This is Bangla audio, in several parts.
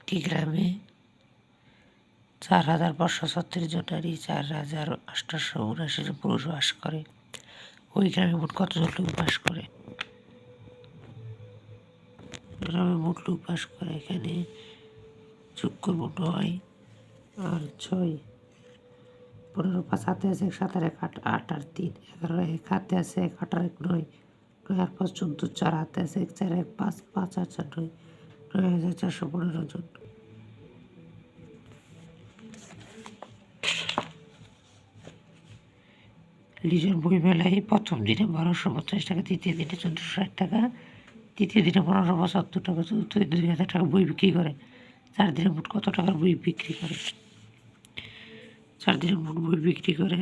একটি গ্রামে 4,536 জন নারী, 4,879 জন পুরুষ বাস করে। ওই গ্রামে মোট কতজন লোক বাস করে? গ্রামে মোট লোক বাস করে, এখানে যোগ করবো 9 আর 6, 15 5 হাতে আছে 1 7 আর 1 8 8 আর 3 11 1 হাতে আছে 1 8 আর 1 9 9 আর 5 14 4 হাতে আছে 1 4 1 5 5 আর 4 9 9,415 জন। লিজন বইমেলায় প্রথম দিনে 1250 টাকা, দ্বিতীয় দিনে 1460 টাকা, তৃতীয় দিনে 1575 টাকা, চতুর্থ দিনে 2000 টাকা বই বিক্রি করে। 4 দিনে মোট কত টাকার বই বিক্রি করে? 4 দিনে মোট বই বিক্রি করে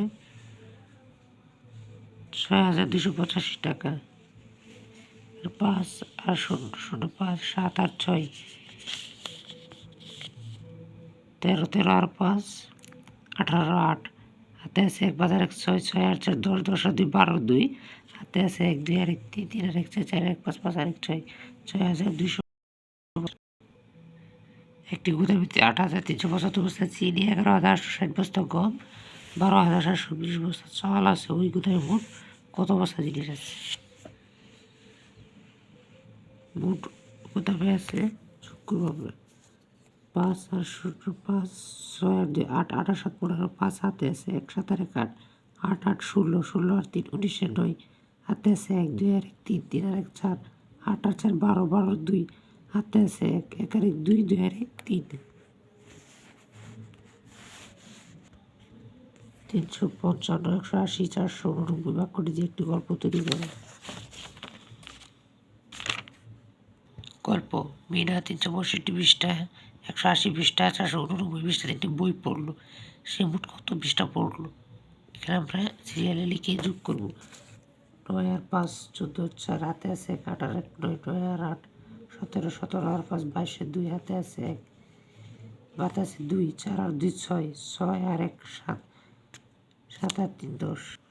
6,285 টাকা। 5 আর 0 0 5 7 আর 6 13 13 আর 5 18 8 হাতে আছে 1 5 আর 1 6 6 আর 4 10 10 আর 2 12 2 হাতে আছে 1 2 আর 1 3 3 আর 1 4 4 1 5 5 আর 1 6 6,200। একটি গুদামে 8,375 বস্তা চিনি, 11,860 বস্তা গম, 12,720 বস্তা চাল আছে। ওই গুদামে মোট কত বস্তা জিনিস আছে? মোট গুদামে আছে শুক্রবার 5 আর 0 5 6 আর 2 8 8 আর 7 15 5 হাতে আছে 1 7 আর 1 8 8 8 16 16 আর 3 19 আর 9 হাতে আছে 1 2 আর 1 3 3 আর 1 4 8 আর 4 12 12 আর 2 হাতে আছে 1 1 আর 1 2 2 আর 1 3 355 180 489 বাক্যটি দিয়ে একটি গল্প তৈরি করে। গল্প: মিনা 365 পৃষ্ঠা, 180 পৃষ্ঠা, 489 পৃষ্ঠা 3টি বই পড়লো। সে মোট কত পৃষ্ঠা পড়লো? এখানে আমরা সিরিয়ালে লিখে যোগ করবো। 9 আর 5 14 4 হাতে আছে 1 8 আর 1 9 9 আর 8 17 17 আর 5 22 আর 2 হাতে আছে 1 বাতে আছে 2 4 আর 2 6 6 আর 1 7 7 আর 3 10।